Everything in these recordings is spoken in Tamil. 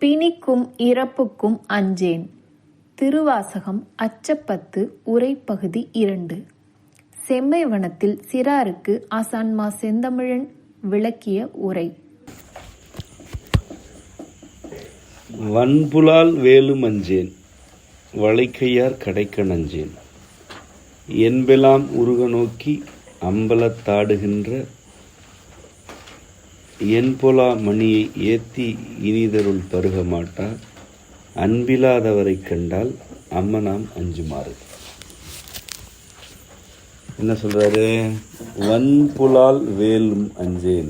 பிணிக்கும் இறப்புக்கும் அஞ்சேன். திருவாசகம் அச்சப்பத்து உரைப்பகுதி 2. செம்மைவனத்தில் சிறாருக்கு ஆசான்மா செந்தமிழன் விளக்கிய உரை. வன்புலால் வேலும் அஞ்சேன், வளைக்கையார் கடைக்க நஞ்சேன். என்பெலாம் உருக நோக்கி அம்பலத்தாடுகின்ற என்பொலா மணியை ஏத்தி இனிதருள் பருக மாட்டார். அன்பிலாதவரை கண்டால் அம்மனாம் அஞ்சுமாறு. என்ன சொல்றாரு? வன்புலால் வேலும் அஞ்சேன்.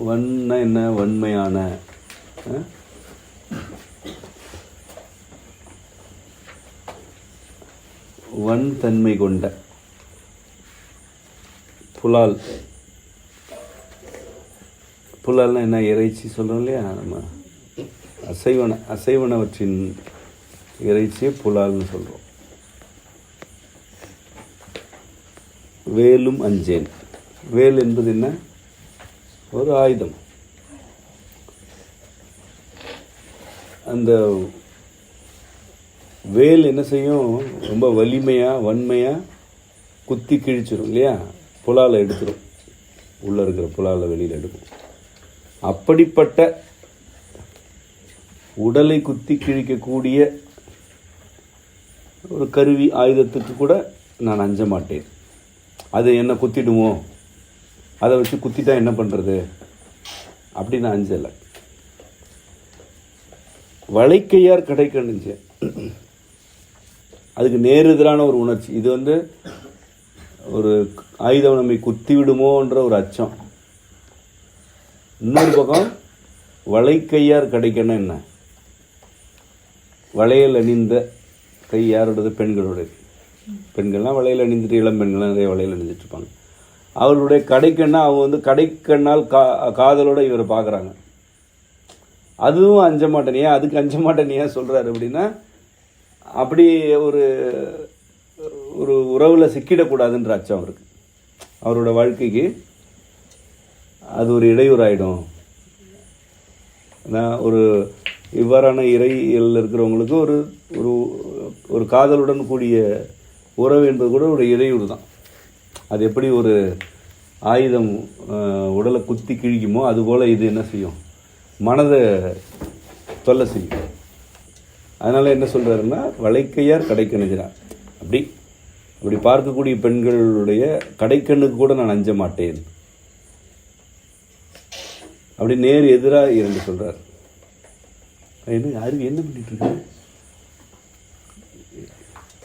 வன்ன என்ன? வன்மையான, வன் தன்மை கொண்ட. புலால், புலால்னா என்ன? இறைச்சி சொல்கிறோம் இல்லையா, நம்ம அசைவனவற்றின் இறைச்சியை புலால்னு சொல்கிறோம். வேலும் அஞ்சேன். வேல் என்பது என்ன? ஒரு ஆயுதம். அந்த வேல் என்ன செய்யும்? ரொம்ப வலிமையாக வன்மையாக குத்தி கிழிச்சிடும் இல்லையா? புலாலை எடுத்துடும், உள்ளே இருக்கிற புலாலை வெளியில் எடுக்கும். அப்படிப்பட்ட உடலை குத்தி கிழிக்கக்கூடிய ஒரு கருவி ஆயுதத்துக்கு கூட நான் அஞ்ச மாட்டேன். அது என்ன குத்திடுமோ, அதை வச்சு குத்திட்டா என்ன பண்ணுறது, அப்படி நான் அஞ்சலை. வளைக்கையார் கடைக்க நஞ்சேன். அதுக்கு நேரெதிரான ஒரு உணர்ச்சி. இது ஒரு ஆயுதம் நம்மை குத்தி விடுமோன்ற ஒரு அச்சம். இன்னொரு பக்கம் வளைக்கையார் கடைக்கணும். என்ன? வளையல் அணிந்த கை யாரோடது? பெண்களுடைய. பெண்கள்லாம் வளையல் அணிந்துட்டு, இளம் பெண்கள்லாம் நிறைய வளையல் அணிந்துட்டு இருப்பாங்க. அவர்களுடைய கடைக்கண்ணா அவங்க கடைக்கண்ணால் காதலோட இவரை பார்க்குறாங்க. அதுவும் அஞ்ச மாட்டேனியா, அதுக்கு அஞ்ச மாட்டேனியா சொல்கிறாரு அப்படின்னா, அப்படி ஒரு ஒரு உறவில் சிக்கிடக்கூடாதுன்ற அச்சம் அவருக்கு. அவரோட வாழ்க்கைக்கு அது ஒரு இடையூறாயிடும். ஒரு இவ்வாறான இறையில் இருக்கிறவங்களுக்கு ஒரு ஒரு ஒரு காதலுடன் கூடிய உறவு என்பது கூட ஒரு இடையூறு தான். அது எப்படி ஒரு ஆயுதம் உடலை குத்தி கிழிக்குமோ அதுபோல் இது என்ன செய்யும்? மனதை தொல்லை செய்யும். அதனால் என்ன சொல்கிறாருன்னா, வளைக்கையார் கடைக்கணுகிறார். அப்படி பார்க்கக்கூடிய பெண்களுடைய கடைக்கண்ணுக்கு கூட நான் அஞ்ச மாட்டேன். அப்படி நேர் எதிராக இரண்டு சொல்றார். என்ன யாருக்கு என்ன பண்ணிட்டு இருக்க?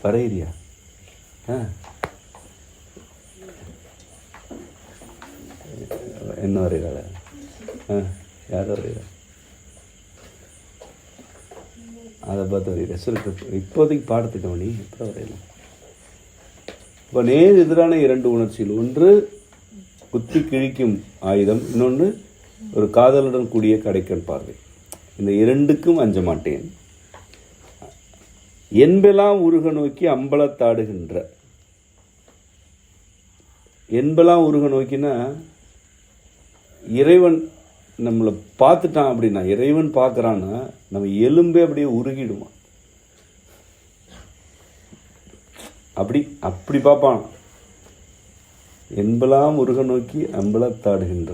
வரையிறியா? என்ன வரைகிறாள? யார் வரைகிறா? அதை பார்த்து வரைகிற. சரி, இப்போதைக்கு பாடத்துக்கு நீ எப்போ வரையலாம்? இப்போ நேர் எதிரான இரண்டு உணர்ச்சிகள். ஒன்று குத்தி கிழிக்கும் ஆயுதம், இன்னொன்று ஒரு காதலுடன் கூடிய கடைக்கண் பார்வை. இந்த இரண்டுக்கும் அஞ்ச மாட்டேன். என்பெல்லாம் உருக நோக்கி அம்பலத்தாடுகின்ற. என்பெல்லாம் உருக நோக்கினா, இறைவன் நம்மளை பார்த்துட்டான் அப்படின்னா, இறைவன் பார்க்குறான்னா நம்ம எலும்பே அப்படியே உருகிடுவான். அப்படி பார்ப்பான். என்பெல்லாம் உருக நோக்கி அம்பலத்தாடுகின்ற.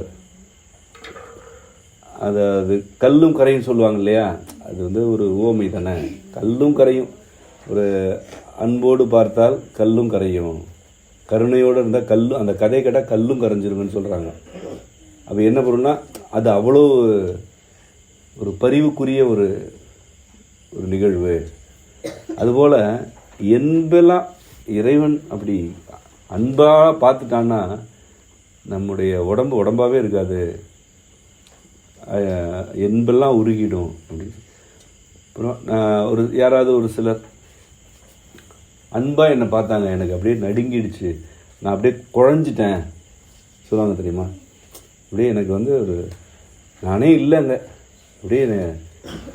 அது கல்லும் கரையும் சொல்லுவாங்க இல்லையா? அது ஒரு உவமை தானே. கல்லும் கரையும். ஒரு அன்போடு பார்த்தால் கல்லும் கரையும், கருணையோடு இருந்தால் கல்லும், அந்த கதை கேட்டால் கல்லும் கரைஞ்சிருங்கன்னு சொல்கிறாங்க. அப்போ என்ன பொருள்னா, அது அவ்வளோ ஒரு பரிவுக்குரிய ஒரு நிகழ்வு. அதுபோல் என்பெல்லாம் இறைவன் அப்படி அன்பாக பார்த்துட்டான்னா நம்முடைய உடம்பாகவே இருக்காது, என்பெல்லாம் உருகிடும் அப்படின்னு. அப்புறம் யாராவது ஒரு சிலர் அன்பாக என்னை பார்த்தாங்க, எனக்கு அப்படியே நடுங்கிடுச்சு, நான் அப்படியே குழஞ்சிட்டேன் சொல்லுவாங்க தெரியுமா? அப்படியே எனக்கு நானே இல்லைங்க, அப்படியே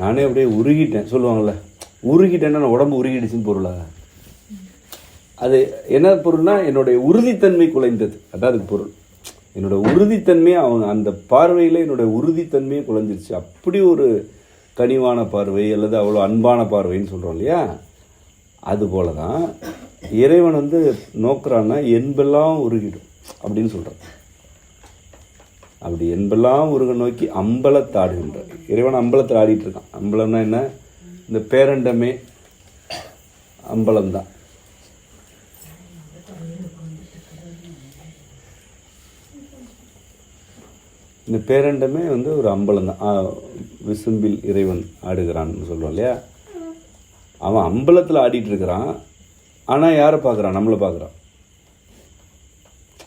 நானே அப்படியே உருகிட்டேன் சொல்லுவாங்கள்ல. உருகிட்டேன்னா நான் உடம்பு உருகிடுச்சுன்னு பொருளா? அது என்ன பொருள்னா, என்னுடைய உறுதித்தன்மை குலைந்தது, அதான் அதுக்கு பொருள். என்னோட உறுதித்தன்மையை அவங்க அந்த பார்வையில் என்னோட உறுதித்தன்மையை குலைஞ்சிருச்சு. அப்படி ஒரு கனிவான பார்வை அல்லது அவ்வளோ அன்பான பார்வைன்னு சொல்கிறோம் இல்லையா, அதுபோல தான் இறைவன் வந்து நோக்குறான்னா என்பெல்லாம் உருகிடும் அப்படின்னு சொல்கிறான். அப்படி என்பெல்லாம் உருக நோக்கி அம்பலத்தாடுகின்றார். இறைவன் அம்பலத்தில் ஆடிட்டு இருக்கான். அம்பலம்னா என்ன? இந்த பேரண்டமே அம்பலம்தான். இந்த பேரண்டமே வந்து ஒரு அம்பலம் தான். விசும்பில் இறைவன் ஆடுகிறான்னு சொல்லுவோம் இல்லையா. அவன் அம்பலத்தில் ஆடிட்டு இருக்கிறான். ஆனால் யாரை பார்க்குறான்? நம்மளை பார்க்குறான்.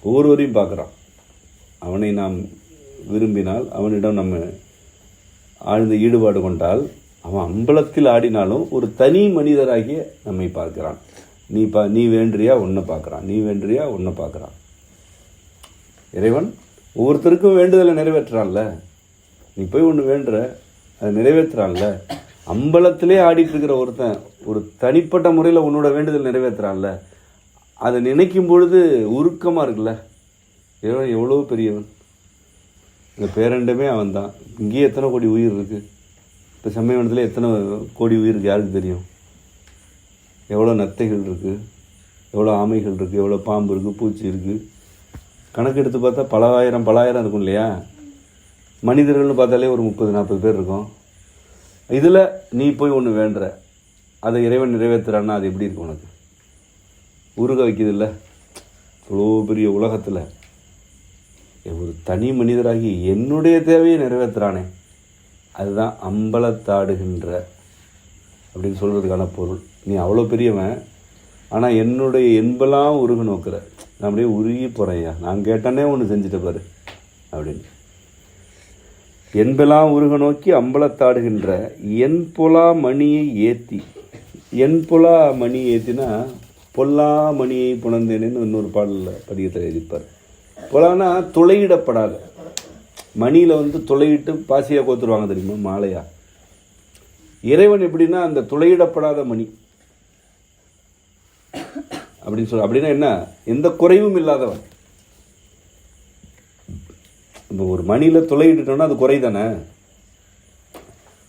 ஒவ்வொருவரையும் பார்க்குறான். அவனை நாம் விரும்பினால், அவனிடம் நம்ம ஆழ்ந்த ஈடுபாடு கொண்டால், அவன் அம்பலத்தில் ஆடினாலும் ஒரு தனி மனிதராகிய நம்மை பார்க்கிறான். நீ வேண்டுறியா ஒன்றை பார்க்குறான், நீ வேண்டுறியா ஒன்றை பார்க்குறான். இறைவன் ஒவ்வொருத்தருக்கும் வேண்டுதலை நிறைவேற்றுறான்ல. நீ போய் ஒன்று வேண்டுற, அதை நிறைவேற்றுறான்ல. அம்பலத்திலே ஆடிட்டு இருக்கிற ஒருத்தன் ஒரு தனிப்பட்ட முறையில் உன்னோட வேண்டுதல் நிறைவேற்றுறான்ல. அதை நினைக்கும் பொழுது உருக்கமாக இருக்குல்ல. இறைவன் எவ்வளோ பெரியவன். இந்த பேரண்டமே அவன் தான். இங்கேயே எத்தனை கோடி உயிர் இருக்குது. இப்போ சமயவனத்தில் எத்தனை கோடி உயிர் இருக்குது யாருக்கு தெரியும்? எவ்வளோ நத்தைகள் இருக்குது, எவ்வளோ ஆமைகள் இருக்குது, எவ்வளோ பாம்பு இருக்குது, பூச்சி இருக்குது. கணக்கு எடுத்து பார்த்தா பல ஆயிரம் இருக்கும் இல்லையா. மனிதர்கள்னு பார்த்தாலே ஒரு 30-40 பேர் இருக்கும். இதில் நீ போய் ஒன்று வேண்டுற, அதை இறைவன் நிறைவேற்றுறான்னா அது எப்படி இருக்கும்? உனக்கு உருக வைக்குது இல்லை? இவ்வளோ பெரிய உலகத்தில் ஒரு தனி மனிதராகி என்னுடைய தேவையை நிறைவேற்றுறானே, அதுதான் அம்பலத்தாடுகின்ற அப்படின்னு சொல்கிறதுக்கான பொருள். நீ அவ்வளோ பெரியவன், ஆனால் என்னுடைய என்பெல்லாம் உருக நோக்கிற. நான் அப்படியே உருகி போகிறேன்யா, நான் கேட்டானே ஒன்று செஞ்சுட்டு பாரு அப்படின்னு. என்பெல்லாம் உருக நோக்கி அம்பலத்தாடுகின்ற என் பொலா மணியை ஏற்றி. என் பொலா மணி ஏற்றினா பொல்லா மணியை புணர்ந்தேனேன்னு இன்னொரு பாடலில் பதிகத்தில் எழுதிப்பார். பொலானா துளையிடப்படாத மணியில் வந்து துளையிட்டு பாசியாக கோத்துருவாங்க தெரியுமா, மாலையா. இறைவன் எப்படின்னா அந்த துளையிடப்படாத மணி அப்படின்னு சொல்ல. அப்படின்னா என்ன? எந்த குறைவும் இல்லாதவன். இப்போ ஒரு மணியில் துளையிட்டுட்டோம்னா அது குறை தானே.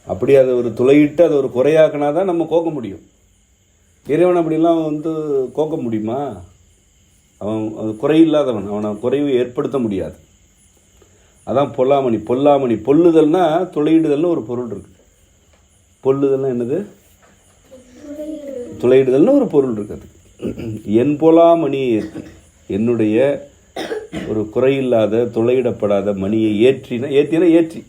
அப்படி அதை ஒரு துளையிட்டு அதை ஒரு குறையாக்கினா தான் நம்ம கோக்க முடியும். இறைவன் அப்படிலாம் வந்து கோக்க முடியுமா? அவன் அது குறை இல்லாதவன், அவனை குறைவு ஏற்படுத்த முடியாது. அதான் பொல்லாமணி. பொல்லாமணி பொல்லுதல்னா துளையிடுதல்னு ஒரு பொருள் இருக்கு. பொல்லுதல்னா என்னது? துளையிடுதல்னு ஒரு பொருள் இருக்குது. என் பொலாமணியை ஏற்றி, என்னுடைய ஒரு குறையில்லாத துளையிடப்படாத மணியை ஏற்றினா ஏற்றி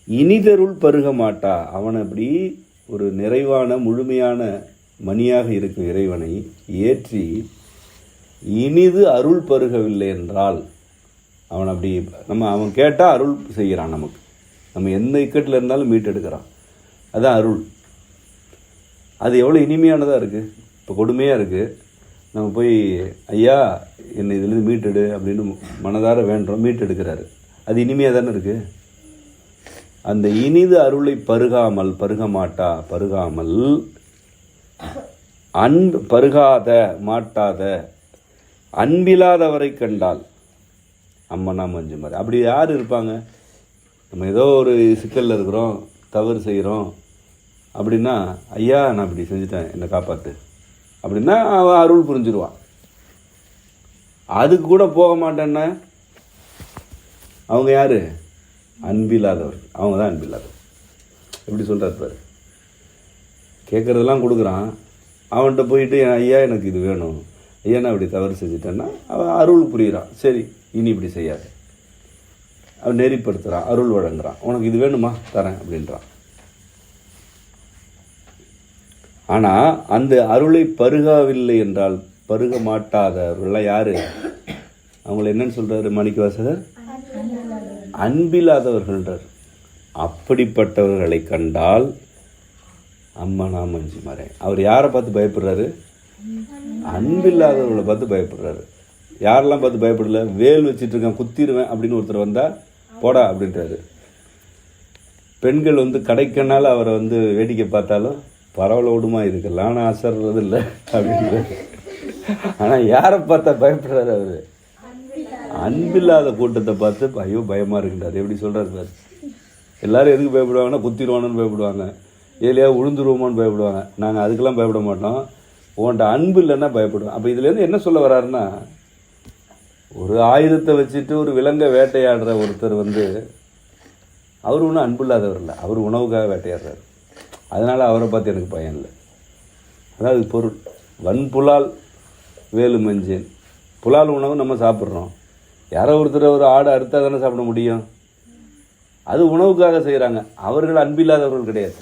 இனிதருள் பருக மாட்டா. அவன் அப்படி ஒரு நிறைவான முழுமையான மணியாக இருக்கும் இறைவனை ஏற்றி இனிது அருள் பருகவில்லை என்றால், அவன் அப்படி அவன் கேட்டால் அருள் செய்கிறான். நமக்கு நம்ம எந்த இக்கட்டில் இருந்தாலும் மீட்டெடுக்கிறான். அதுதான் அருள். அது எவ்வளோ இனிமையானதாக இருக்குது. இப்போ கொடுமையாக இருக்குது. நம்ம போய் ஐயா என்னை இதுலேருந்து மீட்டெடு அப்படின்னு மனதார வேண்டுறோம், மீட்டெடுக்கிறாரு. அது இனிமையாக தானே இருக்குது. அந்த இனிது அருளை பருக மாட்டாத அன்பில்லாதவரை கண்டால் அம்மனா மஞ்சு மாதிரி. அப்படி யார் இருப்பாங்க? நம்ம ஏதோ ஒரு சிக்கலில் இருக்கிறோம், தவறு செய்கிறோம் அப்படின்னா, ஐயா நான் இப்படி செஞ்சுட்டேன், என்னை காப்பாற்று அப்படின்னா அவன் அருள் புரிஞ்சிருவான். அதுக்கு கூட போக மாட்டேன்னா அவங்க யார்? அன்பில்லாதவர். அவங்க தான் அன்பில்லாதவர். எப்படி சொல்கிறார் பாரு. கேட்குறதெல்லாம் கொடுக்குறான். அவன்கிட்ட போயிட்டு ஐயா எனக்கு இது வேணும், ஐயா நான் இப்படி தவறு செஞ்சுட்டேன்னா அவன் அருள் புரிகிறான். சரி இனி இப்படி செய்யாது. அவன் நெறிப்படுத்துகிறான், அருள் வழங்குறான். உனக்கு இது வேணுமா, தரேன் அப்படின்றான். ஆனால் அந்த அருளை பருகவில்லை என்றால், பருக மாட்டாதவர்கள்லாம் யார்? அவங்கள என்னன்னு சொல்கிறாரு மாணிக்கவாசகர்? அன்பில்லாதவர்கள்ன்றார். அப்படிப்பட்டவர்களை கண்டால் அம்மனா மஞ்சு மறை. அவர் யாரை பார்த்து பயப்படுறாரு? அன்பில்லாதவர்களை பார்த்து பயப்படுறாரு. யாரெல்லாம் பார்த்து பயப்படல? வேல் வச்சுட்டு இருக்கான், குத்திடுவேன் அப்படின்னு ஒருத்தர் வந்தால் போடா அப்படின்றாரு. பெண்கள் வந்து கடைக்கனால அவரை வந்து வேடிக்கை பார்த்தாலும் பரவல விடுமா, இதுக்கெல்லாம் நான் அசர்றது இல்லை அப்படின்றாரு. ஆனால் யாரை பார்த்தா பயப்படுறாரு? அவர் அன்பில்லாத கூட்டத்தை பார்த்து ஐயோ பயமாக இருக்குன்றார். எப்படி சொல்கிறார் பாரு. எல்லோரும் எதுக்கு பயப்படுவாங்கன்னா குத்திடுவானு பயப்படுவாங்க, ஏழையா உழுந்துருவோமான்னு பயப்படுவாங்க. நாங்கள் அதுக்கெல்லாம் பயப்பட மாட்டோம், உன்கிட்ட அன்பு இல்லைன்னா பயப்படுவோம். அப்போ இதுலேருந்து என்ன சொல்ல வர்றாருன்னா, ஒரு ஆயுதத்தை வச்சுட்டு ஒரு விலங்கை வேட்டையாடுற ஒருத்தர் அவர் ஒன்றும் அன்பு இல்லாதவர் இல்லை, அவர் உணவுக்காக வேட்டையாடுறாரு. அதனால் அவரை பார்த்து எனக்கு பயம் இல்லை. அதாவது பொருள் வன்புலால் வேலு மஞ்சேன். புலால் உணவு நம்ம சாப்பிட்றோம், யாரோ ஒருத்தர் ஒரு ஆடை அறுத்தா தானே சாப்பிட முடியும். அது உணவுக்காக செய்கிறாங்க. அவர்கள் அன்பில்லாதவர்கள் கிடையாது,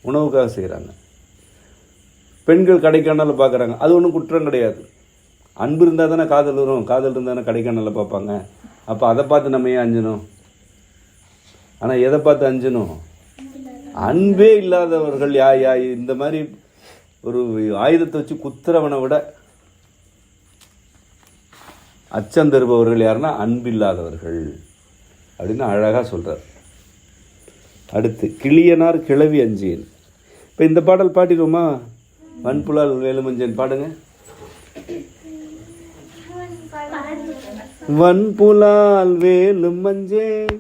உணவுக்காக செய்கிறாங்க. பெண்கள் கடைக்கானல பார்க்குறாங்க, அது ஒன்றும் குற்றம் கிடையாது. அன்பு இருந்தால் தானே காதல் வரும், காதல் இருந்தால் தானே கடைக்கானல பார்ப்பாங்க. அப்போ அதை பார்த்து நம்ம ஏன் அஞ்சணும்? ஆனால் எதை பார்த்து அஞ்சணும்? அன்பே இல்லாதவர்கள் இந்த மாதிரி ஒரு ஆயுதத்தை வச்சு குத்துறவனை விட அச்சம் தருபவர்கள் யாருன்னா அன்பில்லாதவர்கள் அப்படின்னு அழகாக சொல்கிறார். அடுத்து கிளியனார் கிளவி அஞ்சேன். இப்போ இந்த பாடல் பாடிடுவோமா? வன்புலால் வேலுமஞ்சேன் பாடுங்க. வன்புலால் வேலுமஞ்சேன்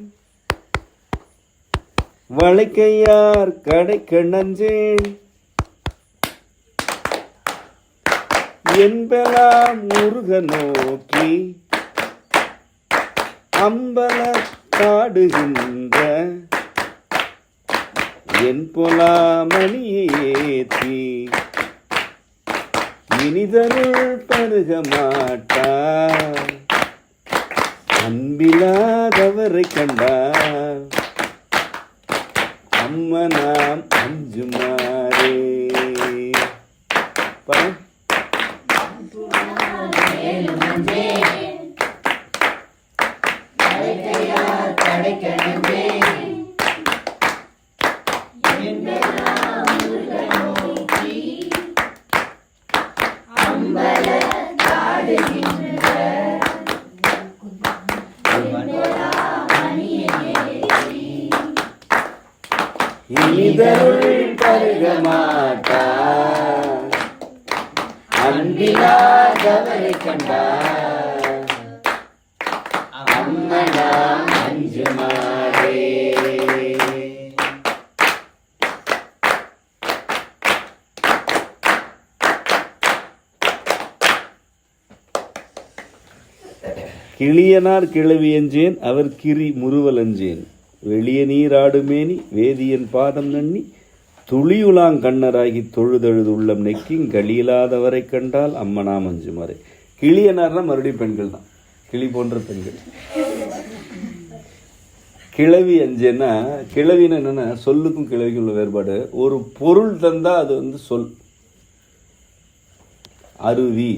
வளைக்கையார் கடைக்க நஞ்சேன் என்பலாம் முருக நோக்கி அம்பல காடுகின்ற என் போலா மணியை ஏற்றி இனிதருள் பருக மாட்டார் அன்பில்லாதவரை கண்டார் அம்மனாம் அஞ்சுமாரே. இனிதருள் பருக மாட்டார் அன்பில்லாதவரை கண்டார் அம்மனாம் அஞ்சுமாரே. கிளியனார் கிளவி அஞ்சேன் அவர் கிரி முறுவல் அஞ்சேன் வெளிய நீராடுமேனி வேதியன் பாதம் நன்னி துளியுலாங் கண்ணராகி தொழுதழுது உள்ளம் நெக்கிங் களியில்லாதவரை கண்டால் அம்மனாம் அஞ்சுமாரே. கிளியனார்னா மறுபடியும் பெண்கள் தான், கிளி போன்ற பெண்கள். கிளவி அஞ்சேன்னா, கிளவின்னு என்னென்னா சொல்லுக்கும் கிளவிக்கும் உள்ள வேறுபாடு. ஒரு பொருள் தந்தால் அது சொல். அருவி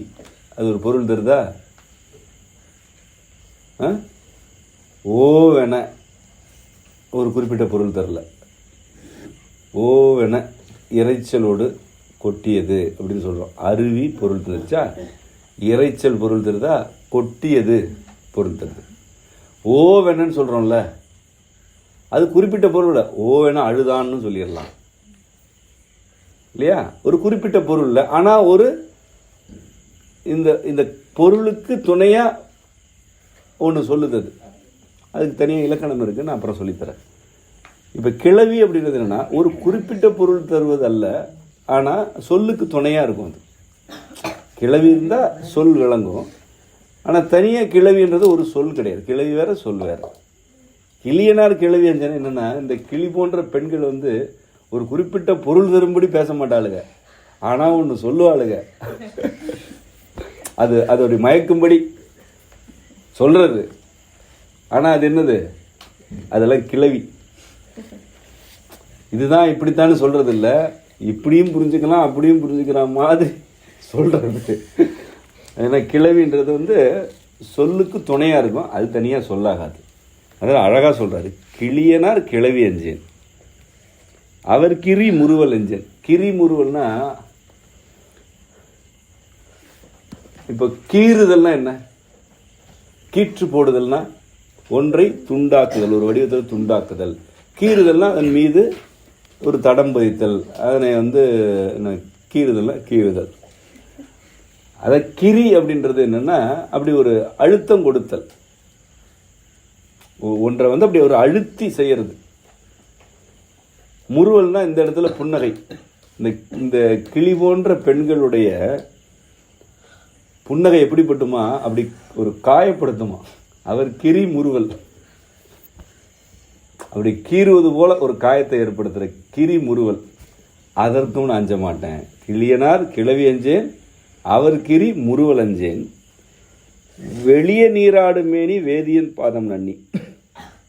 அது ஒரு பொருள் தருதா? ஓவென ஒரு குறிப்பிட்ட பொருள் தரல. ஓவென இறைச்சலோடு கொட்டியது அப்படின்னு சொல்கிறோம். அருவி பொருள் தருச்சா, இறைச்சல் பொருள் தருதா, கொட்டியது பொருள் தருது. ஓவெனன்னு சொல்கிறோம்ல, அது குறிப்பிட்ட பொருள் இல்லை. ஓவென அழுதான்னு சொல்லிடலாம் இல்லையா? ஒரு குறிப்பிட்ட பொருள் இல்லை, ஆனால் ஒரு இந்த பொருளுக்கு துணையாக ஒன்று சொல்லுது. அதுக்கு தனியாக இலக்கணம் இருக்குது, நான் அப்புறம் சொல்லித்தரேன். இப்போ கிளவி அப்படின்றது என்னென்னா ஒரு குறிப்பிட்ட பொருள் தருவது அல்ல, ஆனால் சொல்லுக்கு துணையாக இருக்கும். அது கிளவி இருந்தால் சொல் விளங்கும், ஆனால் தனியாக கிளவின்றது ஒரு சொல் கிடையாது. கிளவி வேறு சொல் வேறு. கிளியனார் கிளவி அஞ்சனா என்னென்னா, இந்த கிளி போன்ற பெண்கள் ஒரு குறிப்பிட்ட பொருள் தரும்படி பேச மாட்டாளுங்க, ஆனால் ஒன்று சொல்லுவாளுங்க. அதோடைய மயக்கும்படி சொல்கிறது. ஆனால் அது என்னது? அதெல்லாம் கிளவி. இதுதான் இப்படித்தானு சொல்கிறது இல்லை, இப்படியும் புரிஞ்சுக்கலாம் அப்படியும் புரிஞ்சுக்கிற மாதிரி சொல்கிறது. ஏன்னா கிளவின்றது சொல்லுக்கு துணையாக இருக்கும், அது தனியாக சொல்லாகாது. அதனால் அழகாக சொல்கிறாரு. கிளியனார் கிளவி அஞ்சேன் அவர் கிரி முறுவல் அஞ்சேன். கிரி முறுவல்னா இப்போ கீறுதல்னா என்ன? கீற்று போடுதல்னா ஒன்றை துண்டாக்குதல், ஒரு வடிவத்தில் துண்டாக்குதல். கீறுதல்னா அதன் மீது ஒரு தடம் பதித்தல், அதனை கீறுதல்னா கீறுதல். அதை கிரி அப்படின்றது என்னன்னா அப்படி ஒரு அழுத்தம் கொடுத்தல், ஒன்றை வந்து அப்படி ஒரு அழுத்தி செய்யறது. முறுவல்னா இந்த இடத்துல புன்னகை. இந்த கிளி போன்ற பெண்களுடைய புன்னகை எப்படிப்பட்டுமா, அப்படி ஒரு காயப்படுத்துமா. அவர் கிரி முறுவல், அப்படி கீறுவது போல ஒரு காயத்தை ஏற்படுத்துகிற கிரி முறுவல். அதற்கும் நான் அஞ்ச மாட்டேன். கிளியனார் கிளவி அஞ்சேன், அவர் கிரி முறுவல் அஞ்சேன். வெளிய நீராடு மேனி வேதியன் பாதம் நன்னி.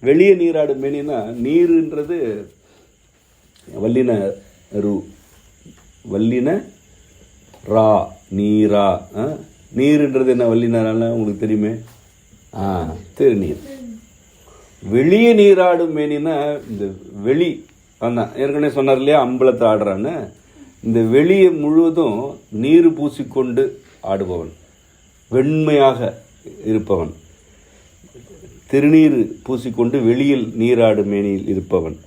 வெளிய நீராடு மேனின்னா நீருன்றது வல்லின ரூ, வல்லின ரா, நீரா. நீருன்றது என்ன வல்லினால உங்களுக்கு தெரியுமே, திருநீர். வெளியே நீராடும் மேனின்னா இந்த வெளி, அதான் ஏற்கனவே சொன்னார் இல்லையா அம்பலத்தை ஆடுறான்னு. இந்த வெளியே முழுவதும் நீர் பூசிக்கொண்டு ஆடுபவன், வெண்மையாக இருப்பவன், திருநீர் பூசிக்கொண்டு வெளியில் நீராடு மேனியில் இருப்பவன்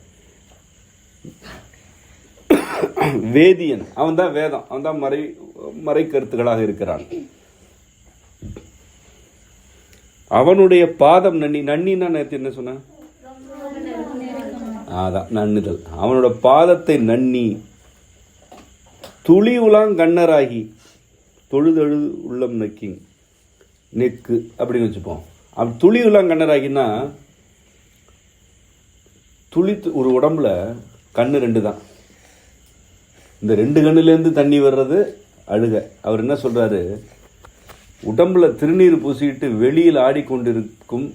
வேதியன். அவன் தான் வேதம், அவன் தான் மறை கருத்துக்களாக இருக்கிறான். அவனுடைய பாதம் நன்னி. நன்னின்னா நேற்று என்ன சொன்ன, அதான் நன்னுதல். அவனோட பாதத்தை நன்னி துளி உலாங் கண்ணராகி தொழுதழு உள்ளம் நெக்கிங் நெக்கு அப்படின்னு வச்சுப்போம். அப்படி துளி உலாங் கண்ணராகின்னா துளி, ஒரு உடம்புல கண்ணு 2 தான். இந்த 2 கண்ணுலேருந்து தண்ணி வர்றது அழுக. அவர் என்ன சொல்றாரு, உடம்புல திருநீர் பூசிட்டு வெளியில் ஆடிக்கொண்டிருக்கும்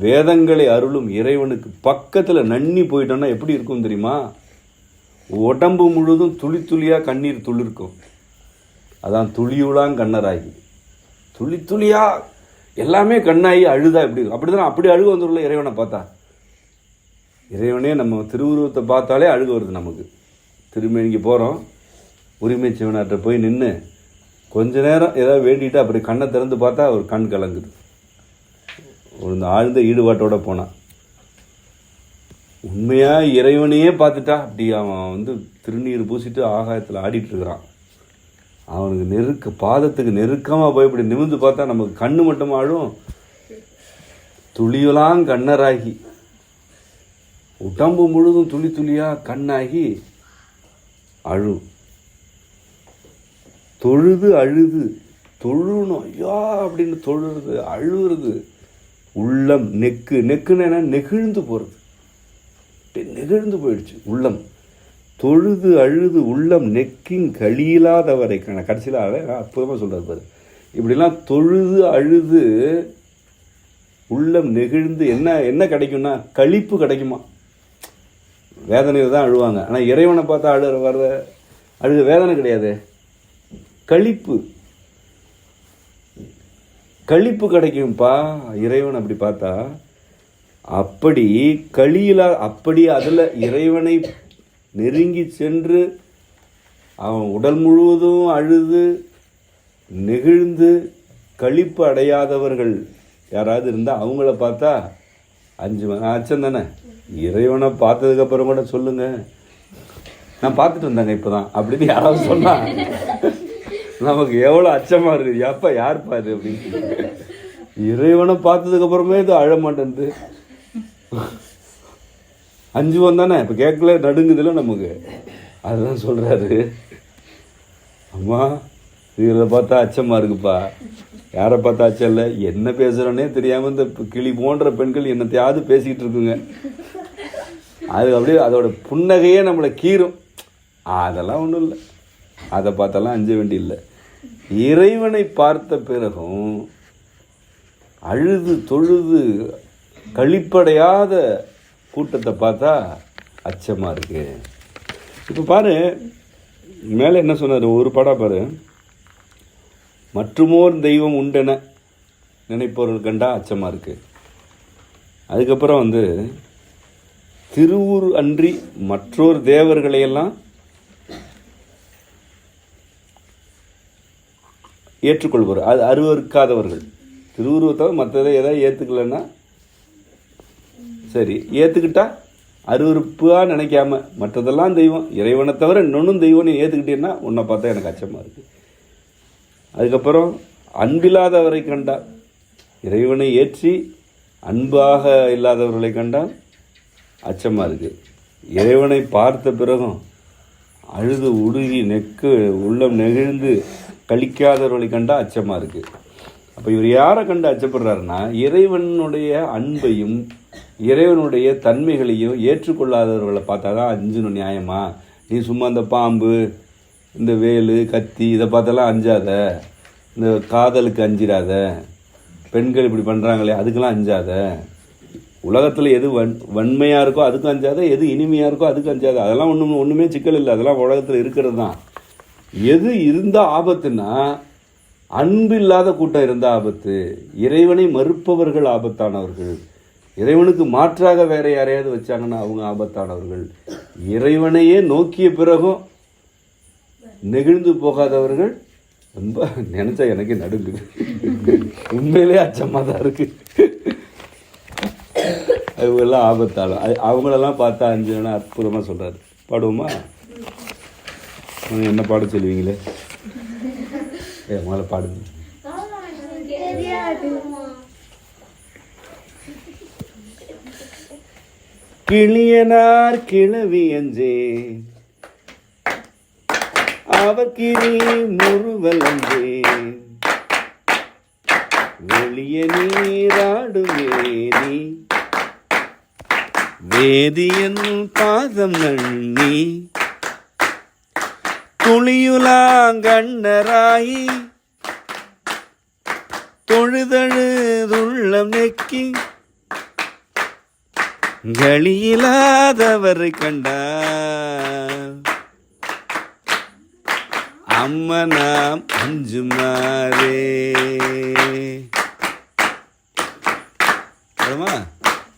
வேதங்களை அருளும் இறைவனுக்கு பக்கத்தில் நன்னி போயிட்டோம்னா எப்படி இருக்கும் தெரியுமா, உடம்பு முழுதும் துளி துளியாக கண்ணீர் துளிர்க்கும். அதான் துளியுளாங் கண்ணராகி, துளி துளியா எல்லாமே கண்ணாகி அழுதா எப்படி இருக்கும். அப்படிதான், அப்படி அழுக வந்துள்ள இறைவனை பார்த்தா. இறைவனே நம்ம திருவுருவத்தை பார்த்தாலே அழுக வருது நமக்கு. திருமேனிக்கு போகிறோம், உரிமை சிவனாற்ற போய் நின்று கொஞ்ச நேரம் ஏதாவது வேண்டிட்டு அப்படி கண்ணை திறந்து பார்த்தா ஒரு கண் கலங்குது. ஒரு ஆழ்ந்த ஈடுபாட்டோட போனான். உண்மையாக இறைவனையே பார்த்துட்டா அப்படி அவன் வந்து திருநீர் பூசிட்டு ஆகாயத்தில் ஆடிட்டு இருக்கிறான். அவனுக்கு பாதத்துக்கு நெருக்கமாக போய் இப்படி நிமிர்ந்து பார்த்தா நமக்கு கண்ணு மட்டும் ஆடும். துளியெல்லாம் கண்ணராகி உடம்பு முழுதும் துளி துளியாக கண்ணாகி அழும். தொழுது அழுது, தொழுணும் ஐயா அப்படின்னு தொழுறது, அழுகிறது. உள்ளம் நெக்கு, நெக்குன்னு என்ன, நெகிழ்ந்து போகிறது, நெகிழ்ந்து போயிடுச்சு உள்ளம். தொழுது அழுது உள்ளம் நெக்கிங் கழியில்லாதவரை கடைசியில் அற்புதமாக சொல்கிறார் பாரு. இப்படிலாம் தொழுது அழுது உள்ளம் நெகிழ்ந்து என்ன கிடைக்கும்னா களிப்பு கிடைக்குமா. வேதனையில் தான் அழுவாங்க, ஆனால் இறைவனை பார்த்தா அழுக வேதனை கிடையாது, களிப்பு கிடைக்கும்பா இறைவன் அப்படி பார்த்தா. அப்படி களியிலா, அப்படி அதில் இறைவனை நெருங்கி சென்று அவன் உடல் முழுவதும் அழுது நெகிழ்ந்து களிப்பு அடையாதவர்கள் யாராவது இருந்தால் அவங்கள பார்த்தா அச்சம் தானே. இறைவனை பார்த்ததுக்கப்புறம் கூட சொல்லுங்க, நான் பார்த்துட்டு வந்தாங்க இப்போ தான் அப்படின்னு யாராவது சொன்னா நமக்கு எவ்வளோ அச்சமாக இருக்குது. எப்போ யார்ப்பா இது அப்படின்னு. இறைவனை பார்த்ததுக்கப்புறமே இது அழ மாட்டேன்து, அஞ்சுவோம் தானே. இப்போ கேட்கல நடுங்குதில்ல நமக்கு. அதுதான் சொல்கிறாரு, அம்மா இதில் பார்த்தா அச்சமாக இருக்குப்பா. யாரை பார்த்தா அச்சம் இல்லை, என்ன பேசுகிறோன்னே தெரியாமல் இந்த கிளி போன்ற பெண்கள் என்னத்தையாவது பேசிக்கிட்டு இருக்குங்க. அது அப்படியே அதோட புன்னகையே நம்மளை கீறும். அதெல்லாம் ஒன்றும் இல்லை, அதை பார்த்தாலாம் அஞ்ச வேண்டியில்லை. இறைவனை பார்த்த பிறகும் அழுது தொழுது களிப்படையாத கூட்டத்தை பார்த்தா அச்சமாக இருக்கு. இப்போ பாரு மேலே என்ன சொன்னார், ஒரு பாடா பாரு. மற்றுமோர் தெய்வம் உண்டென நினைப்பவர்கள் கண்டா அச்சமாக இருக்கு. அதுக்கப்புறம் வந்து திருவுரு அன்றி மற்றொரு தேவர்களையெல்லாம் ஏற்றுக்கொள்வார், அது அருவருக்காதவர்கள். திருவுருவத்தை மற்றதை எதாவது ஏற்றுக்கலன்னா சரி, ஏற்றுக்கிட்டா அருவருப்பாக நினைக்காம மற்றதெல்லாம் தெய்வம், இறைவனை தவிர இன்னொன்னும் தெய்வம்னு ஏற்றுக்கிட்டேன்னா உன்னை பார்த்தா எனக்கு அச்சமாக இருக்குது. அதுக்கப்புறம் அன்பில்லாதவரை கண்டால், இறைவனை ஏற்றி அன்பாக இல்லாதவர்களை கண்டால் அச்சமாக இருக்குது. இறைவனை பார்த்த பிறகும் அழுது உருகி உள்ளம் நெகிழ்ந்து கழிக்காதவர்களை கண்டால் அச்சமாக இருக்குது. அப்போ இவர் யாரை கண்டு அச்சப்படுறாருன்னா, இறைவனுடைய அன்பையும் இறைவனுடைய தன்மைகளையும் ஏற்றுக்கொள்ளாதவர்களை பார்த்தா தான் அஞ்சணும். நியாயமா? நீ சும்மா இந்த பாம்பு, இந்த வேலு, கத்தி இதை பார்த்தெல்லாம் அஞ்சாத, இந்த காதலுக்கு அஞ்சிடாத, பெண்கள் இப்படி பண்ணுறாங்களே அதுக்கெல்லாம் அஞ்சாத, உலகத்தில் எது வன்மையாக இருக்கோ அதுக்கும் அஞ்சாத, எது இனிமையாக இருக்கோ அதுக்கு அஞ்சாத. அதெல்லாம் ஒன்றுமே சிக்கல் இல்லை, அதெல்லாம் உலகத்தில் இருக்கிறது தான். எது இருந்தால் ஆபத்துன்னா, அன்பு இல்லாத கூட்டம் இருந்தால் ஆபத்து, இறைவனை மறுப்பவர்கள் ஆபத்தானவர்கள், இறைவனுக்கு மாற்றாக வேற யாரையாவது வச்சாங்கன்னா அவங்க ஆபத்தானவர்கள், இறைவனையே நோக்கிய பிறகும் நெகிழ்ந்து போகாதவர்கள். ரொம்ப நினைச்சா எனக்கு நடுங்குது, உண்மையிலே அச்சமாக தான் இருக்கு. அவங்கெல்லாம் ஆபத்தாலும் அவங்களெல்லாம் பார்த்தா அஞ்சுனா அற்புதமாக சொல்கிறாரு. பாடுவோமா? என்ன பாட சொல்லுவீங்களே? முதல்ல பாடுங்க. கிளியனார் கிளவி அஞ்சே, அவக்கிரி முறுவல் அஞ்சே, வெளிய நீராடுமேனி வேதியன் பாதம் நன்னி, துளியுலாங்கண்ணராயி தொழுதழுதுள்ளம் நெக்கி, களியில்லாதவரை கண்டார் அம்மனாம் அஞ்சுமாரே.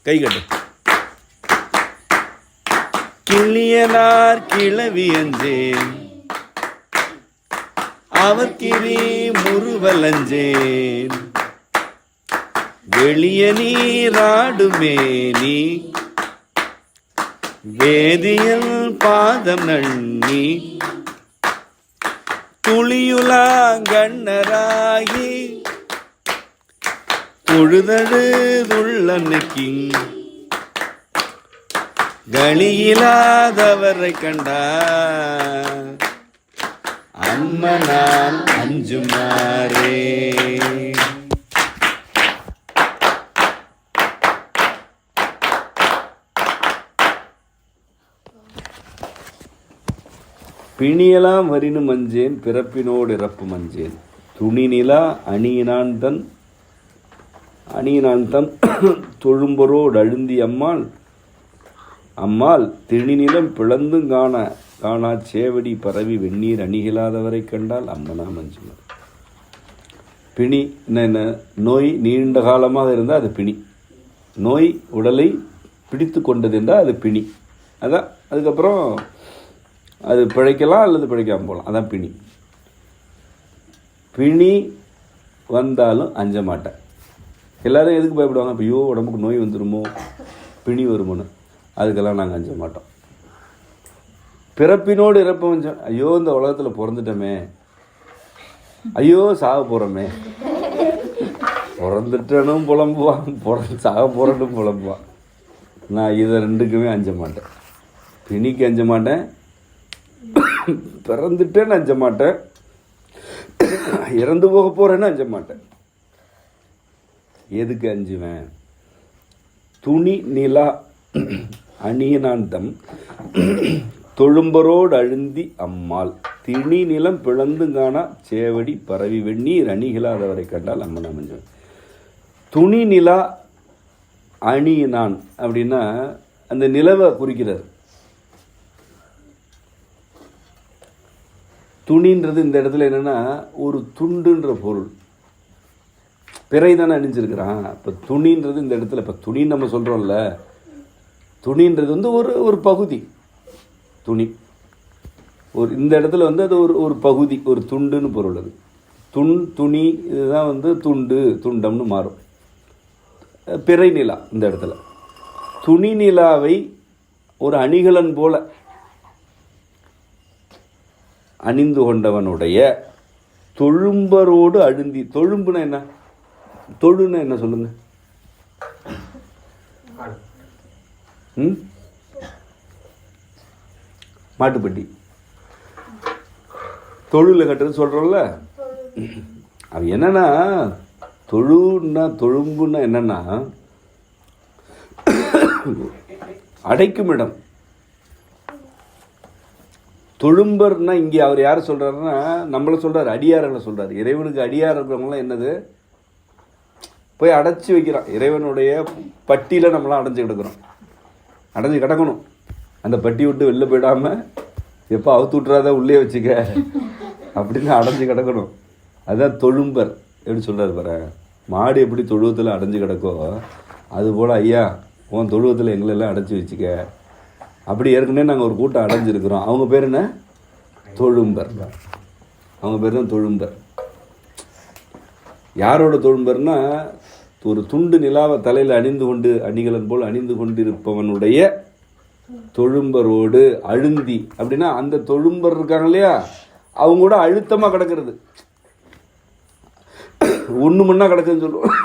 கை கட்டு. கிளியனார் கிளவி அஞ்சேன், அவர்கிரி முறுவலஞ்சேன், வெளிய நீராடுமேனி வேதியல் பாதம் நன்னி, துளியுலாங்கண்ணராகி தொழுதழுதுள்ளம் நெக்கி, களியில்லாதவரை கண்டார் அம்மனான் அஞ்சுமாரே. பிணியலாம் வரினு மஞ்சேன், பிறப்பினோடு இறப்பு மஞ்சேன், துணிநிலா அணியினான் தன் தொழும்பரோடு அழுந்தி அம்மாள் திணிநிலம் பிளந்தும் காணா சேவடி பரவி வெந்நீர் அணிகளாதவரை கண்டால் அம்மனா மஞ்சுமார். பிணி என்ன? நோய் நீண்ட காலமாக இருந்தால் அது பிணி. நோய் உடலை பிடித்து கொண்டது என்றால் அது பிணி. அதான் அதுக்கப்புறம் அது பிழைக்கலாம் அல்லது பிழைக்காமல் போகலாம், அதான் பிணி. பிணி வந்தாலும் அஞ்ச மாட்டேன். எல்லோரும் எதுக்கு பயப்படுவாங்க? இப்போ ஐயோ உடம்புக்கு நோய் வந்துடுமோ, பிணி வருமோன்னு. அதுக்கெல்லாம் நாங்கள் அஞ்ச மாட்டோம். பிறப்பினோடு இறப்ப வச்சோம், ஐயோ இந்த உலகத்தில் பிறந்துட்டோமே, ஐயோ சாக போகிறோமே. பிறந்துட்டனும் புலம்புவான், சாக போகிறனும் புலம்புவான். நான் இதை ரெண்டுக்குமே அஞ்ச மாட்டேன். பிணிக்கு அஞ்ச மாட்டேன், பிறந்துட்டேன்னு அஞ்ச மாட்டேன், இறந்து போக போகிறேன்னு அஞ்ச மாட்டேன். எதுக்கு அஞ்சுவேன்? துணி நிலா அணியனாந்தம் தொழும்பரோடு அழுந்தி அம்மாள் திணி நிலம் பிளந்துங்கானா சேவடி பரவி வெந்நீர் அணிகளாதவரை கண்டால் அம்மன் அமைஞ்சவன். துணி நிலா அணியினான் அப்படின்னா அந்த நிலவை குறிக்கிறார். துணின்றது இந்த இடத்துல என்னென்னா ஒரு துண்டுன்ற பொருள். பிறை தானே அணிஞ்சிருக்கிறான். இப்போ துணின்றது இந்த இடத்துல, இப்போ துணின்னு நம்ம சொல்கிறோம்ல, துணின்றது வந்து ஒரு பகுதி. துணி ஒரு இந்த இடத்துல வந்து அது ஒரு பகுதி, ஒரு துண்டுன்னு பொருள். அது துணி இதுதான் வந்து துண்டம்னு மாறும். பிறை நிலா இந்த இடத்துல. துணி நிலாவை ஒரு அணிகலன் போல அணிந்து கொண்டவனுடைய தொழும்பரோடு அழுந்தி. தொழும்புனா என்ன? தொழுன்னா என்ன சொல்லுங்க? மாட்டுப்பட்டி தொழுல கட்டுறது சொல்றோம்ல. அது என்னன்னா, தொழுன்னா தொழும்புன்னா என்னன்னா அடைக்கும் இடம். தொழும்பர்னா இங்கே அவர் யார் சொல்றாருன்னா நம்மளை சொல்றாரு, அடியார்களை சொல்றாரு. இறைவனுக்கு அடியார் இருக்கிறவங்களாம் என்னது, போய் அடைச்சி வைக்கிறான். இறைவனுடைய பட்டியில் நம்மளாம் அடைஞ்சு கிடக்கணும். அந்த பட்டி விட்டு வெளில போயிடாம எப்போ அவுத்து விட்டுறாத உள்ளே வச்சுக்க அப்படின்னு அடைஞ்சு கிடக்கணும். அதுதான் தொழும்பர். எப்படி சொல்றாரு பாரு, மாடு எப்படி தொழுவத்தில் அடைஞ்சு கிடக்கோ அதுபோல் ஐயா உன் தொழுவத்தில் எங்களெல்லாம் அடைச்சி வச்சுக்க. அப்படி ஏற்கனவே நாங்கள் ஒரு கூட்டம் அடைஞ்சிருக்கிறோம். அவங்க பேர் என்ன? தொழும்பர். அவங்க பேர் தான் தொழும்பர். யாரோட தொழும்பர்னா, ஒரு துண்டு நிலாவை தலையில் அணிகலன் போல் அணிந்து கொண்டிருப்பவனுடைய தொழும்பரோடு அழுந்தி. அப்படின்னா அந்த தொழும்பர் இருக்காங்க இல்லையா, அவங்க கூட அழுத்தமாக கிடக்கிறது. ஒன்று மண்ணா கிடக்குதுன்னு சொல்லுவோம்,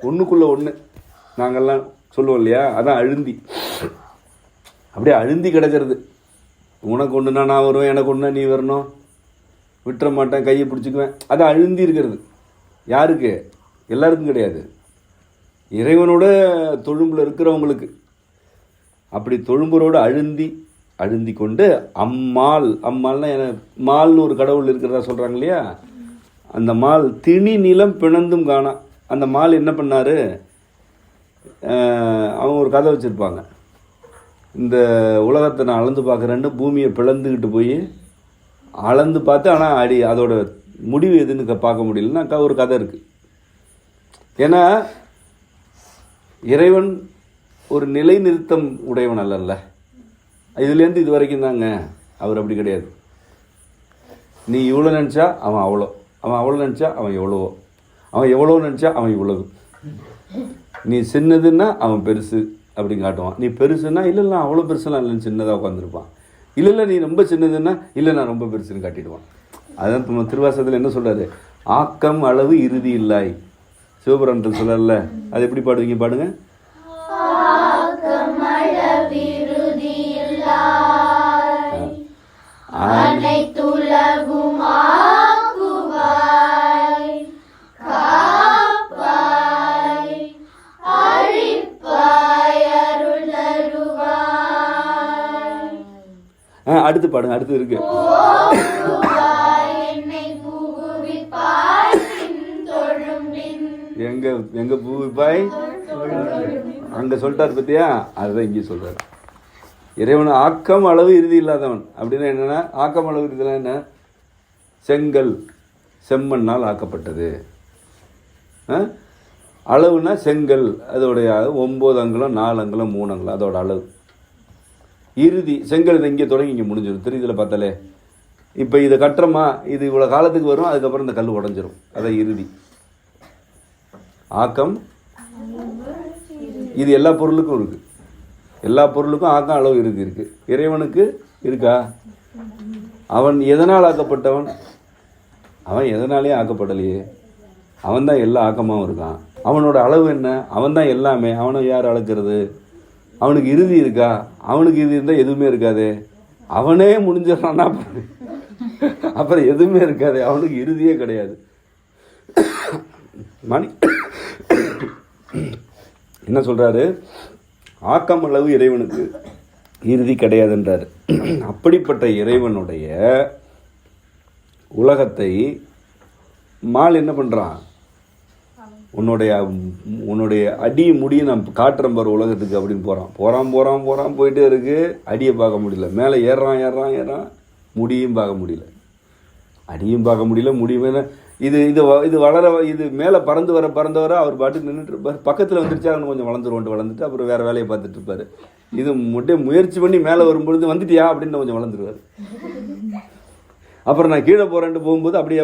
ஒன்றுக்குள்ள ஒன்று நாங்கள்லாம் சொல்லுவோம் இல்லையா, அதான் அழுந்தி. அப்படியே அழுந்தி கிடக்கிறது. உனக்கு ஒன்றுனா நான் வருவேன், எனக்கு ஒன்றுனா நீ வரணும், விட்டுற மாட்டேன், கையை பிடிச்சிக்குவேன். அதான் அழுந்தி இருக்கிறது. யாருக்கு? எல்லாருக்கும் கிடையாது, இறைவனோட தொழும்பில் இருக்கிறவங்களுக்கு. அப்படி தொழும்பரோடு அழுந்தி கொண்டு அம்மாள்னா மால்னு ஒரு கடவுள் இருக்கிறதா சொல்கிறாங்க இல்லையா, அந்த மால் திணி நிலம் பிணந்தும் காணா. அந்த மால் என்ன பண்ணார், அவங்க ஒரு கதை வச்சுருப்பாங்க. இந்த உலகத்தை நான் அளந்து பார்க்குறேன்னு பூமியை பிளந்துக்கிட்டு போய் அளந்து பார்த்து, ஆனால் அதோட முடிவு எதுன்னு பார்க்க முடியலன்னா ஒரு கதை இருக்குது. ஏன்னா இறைவன் ஒரு நிலை நிறுத்தம் உடையவன் அல்ல. இதுலேருந்து இது வரைக்கும் தாங்க. அவர் அப்படி கிடையாது. நீ இவ்வளோ நினச்சா அவன் அவ்வளோ, அவன் அவ்வளோ நினச்சா அவன் எவ்வளவோ, அவன் எவ்வளோ நினச்சா அவன் இவ்வளவு. நீ சின்னதுன்னா அவன் பெருசு அப்படின்னு காட்டுவான். நீ பெருசுன்னா இல்லை அவ்வளோ பெருசுலாம் இல்லைன்னு சின்னதாக உட்காந்துருப்பான். இல்லை நீ ரொம்ப சின்னதுன்னா இல்லை நான் ரொம்ப பெருசுன்னு காட்டிடுவான். அதான் திருவாசகத்தில் என்ன சொல்கிறாரு, ஆக்கம் அளவு இறுதி இல்லாய். சிவபுராணத்தில் சொல்லல, அது எப்படி பாடுவீங்க? பாடுங்க. அடுத்து பாடுங்க. அடுத்து இருக்கு, எங்க பூவிப்பாய் அங்க சொல்லிட்டாரு பத்தியா, அதுதான் இங்கே சொல்றாரு. இறைவன் ஆக்கம் அளவு இறுதி இல்லாதவன். அப்படின்னா என்னன்னா, ஆக்கம் அளவு இறுதிலாம் என்ன? செங்கல் செம்மண்ணால் ஆக்கப்பட்டது. அளவுனா செங்கல் அதோடைய 9 அங்குலம் 4 அங்குலம் 3 அங்குலம் அதோட அளவு. இறுதி செங்கல் இங்கே தொடங்கி இங்கே முடிஞ்சிடும். தெரியுதுல பார்த்தாலே. இப்போ இதை கட்டுறோமா, இது இவ்வளோ காலத்துக்கு வரும், அதுக்கப்புறம் இந்த கல் உடஞ்சிரும். அதான் இறுதி. ஆக்கம் இது எல்லா பொருளுக்கும் இருக்குது. எல்லா பொருளுக்கும் ஆக்கம் அளவு இருக்கு. இறைவனுக்கு இருக்கா? அவன் எதனால் ஆக்கப்பட்டவன்? அவன் எதனாலேயே ஆக்கப்படலையே. அவன் தான் எல்லா ஆக்கமாகவும் இருக்கான். அவனோட அளவு என்ன? அவன் தான் எல்லாமே. அவனை யார் அளக்கிறது? அவனுக்கு இறுதி இருக்கா? அவனுக்கு இறுதி இருந்தால் எதுவுமே இருக்காது. அவனே முடிஞ்சிடறான்னா அப்புறம் எதுவுமே இருக்காது. அவனுக்கு இறுதியே கிடையாது. மணி என்ன சொல்றாரு? ஆக்கம் அளவு இறைவனுக்கு இறுதி கிடையாதுன்றாரு. அப்படிப்பட்ட இறைவனுடைய உலகத்தை மால் என்ன பண்றான்? உன்னுடைய அடி முடியை நான் காட்டுறேன் பாரு உலகத்துக்கு அப்படின்னு போறான் போயிட்டே இருக்கு. அடியை பார்க்க முடியல. மேலே ஏறான் முடியும் பார்க்க முடியல. அடியும் பார்க்க முடியல, முடியும். இது வளர, இது மேலே பறந்து வர அவர் பாட்டுக்கு நின்றுட்டு இருப்பார். பக்கத்தில் வந்துருச்சா அவனு கொஞ்சம் வளர்ந்துட்டு அப்புறம் வேற வேலையை பார்த்துட்டு இருப்பாரு. இது முயற்சி பண்ணி மேலே வரும்பொழுது வந்துட்டியா அப்படின்னு கொஞ்சம் வளர்ந்துருவார். அப்புறம் நான் கீழே போறேன்ட்டு போகும்போது அப்படியே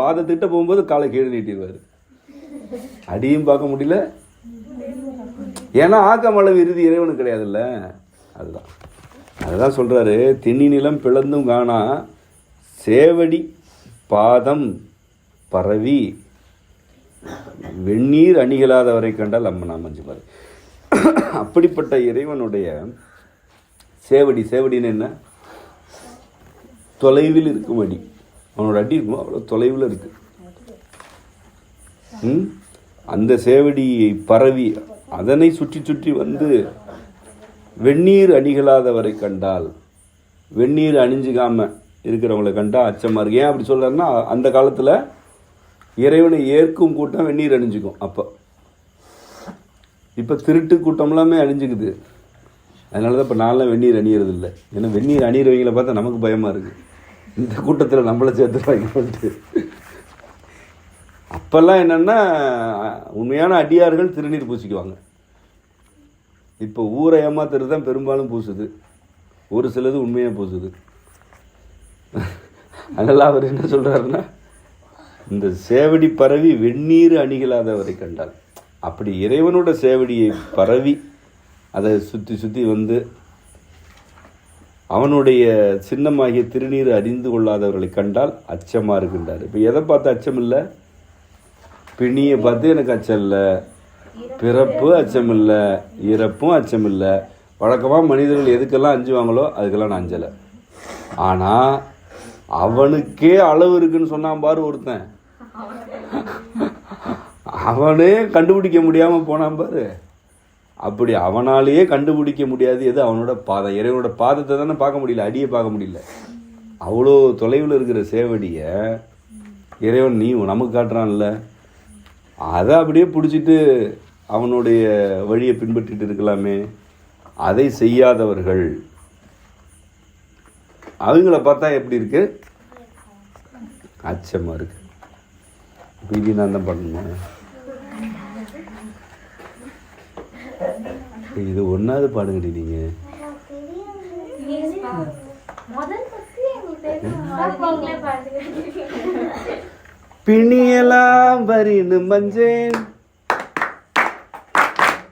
பாதத்திட்ட போகும்போது காலை கீழே நீட்டிடுவார். அடியும் பார்க்க முடியல. ஏன்னா ஆக்கம் அளவு இறுதி இறைவனுக்கு கிடையாதுல்ல. அதுதான் சொல்றாரு. திணி நிலம் பிளந்தும் காணா சேவடி பாதம் பரவி வெந்நீர் அணிகளாதவரை கண்டால் அம்மனாம் மஞ்சுமாறு. அப்படிப்பட்ட இறைவனுடைய சேவடின்னு என்ன? தொலைவில் இருக்கும் அடி. அவனோட அடி இருக்கும், அவ்வளோ தொலைவில் இருக்கு. அந்த சேவடியை பரவி அதனை சுற்றி சுற்றி வந்து வெந்நீர் அணிகளாதவரை கண்டால், வெந்நீர் அணிஞ்சுக்காம இருக்கிறவங்களை கண்டால் அச்சமாக இருக்கு. ஏன் அப்படி சொல்கிறாருன்னா, அந்த காலத்தில் இறைவனை ஏற்கும் கூட்டம் வெந்நீர் அணிஞ்சுக்கும். இப்போ திருட்டு கூட்டம் எல்லாமே அணிஞ்சுக்குது. அதனால தான் இப்போ நான்லாம் வெந்நீர் அணியறது இல்லை. ஏன்னா வெந்நீர் அணியிறவங்களை பார்த்தா நமக்கு பயமாக இருக்குது. இந்த கூட்டத்தில் நம்மளை சேர்த்துருவாங்க. அப்போல்லாம் என்னென்னா உண்மையான அடியார்கள் திருநீர் பூசிக்குவாங்க. இப்போ ஊரை ஏமாத்துறது தான் பெரும்பாலும் பூசுது, ஒரு சிலது உண்மையாக பூசுது. அதனால் அவர் என்ன சொல்கிறாருன்னா, இந்த சேவடி பரவி வெந்நீர் அணிகளாதவரை கண்டால், அப்படி இறைவனோட சேவடியை பரவி அதை சுற்றி சுற்றி வந்து அவனுடைய சின்னமாகிய திருநீர் அறிந்து கொள்ளாதவர்களை கண்டால் அச்சமாக இருக்கின்றார். இப்போ எதை பார்த்து அச்சம் இல்லை? பிணியை பார்த்து எனக்கு அச்சம் இல்லை, பிறப்பு அச்சம் இல்லை, இறப்பும் அச்சம் இல்லை. வழக்கமாக மனிதர்கள் எதுக்கெல்லாம் அஞ்சுவாங்களோ அதுக்கெல்லாம் நான் அஞ்சலை. ஆனால் அவனுக்கே அளவு இருக்குன்னு சொன்னான் பாரு ஒருத்தன், அவனே கண்டுபிடிக்க முடியாமல் போனான் பாரு. அப்படி அவனாலேயே கண்டுபிடிக்க முடியாது எது? அவனோட பாதம். இறைவனோட பாதத்தை தானே பார்க்க முடியல, அடியை பார்க்க முடியல. அவ்வளோ தொலைவில் இருக்கிற சேவடியை இறைவன் நீ நமக்கு காட்டுறான்ல, அதை அப்படியே பிடிச்சிட்டு அவனுடைய வழியை பின்பற்றிட்டு இருக்கலாமே. அதை செய்யாதவர்கள் அவங்கள பார்த்தா எப்படி இருக்கு? அச்சமாக இருக்கு. இது நான் தான் பண்ணணும். இது ஒன்றாவது பாடுங்கடி நீங்கள். பிணியெல்லாம் வரின்னு மஞ்சேன்,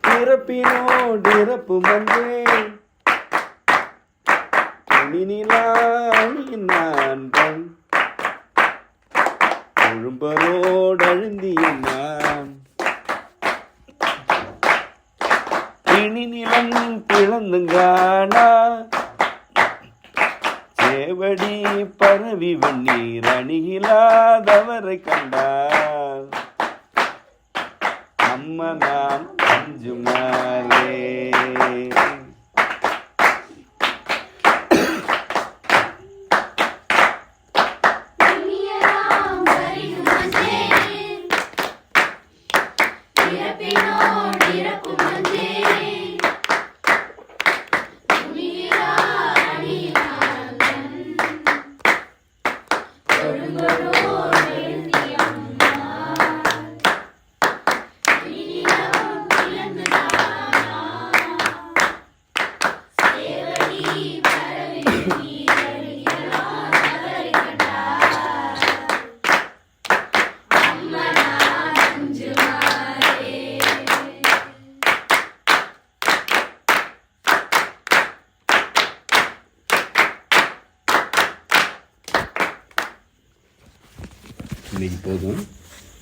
பிறப்பினோடு இறப்பு மஞ்சேன், பிணிலான் கொழும்பரோடு அழுந்திய நான், பிணி நிலம் பிளந்துங்கானா, சேவடி பரவி வெந்நீர் அணியிலாதவரை கண்டால் அம்மனாம் அஞ்சுமாலே. இன்னைக்கு போதும்.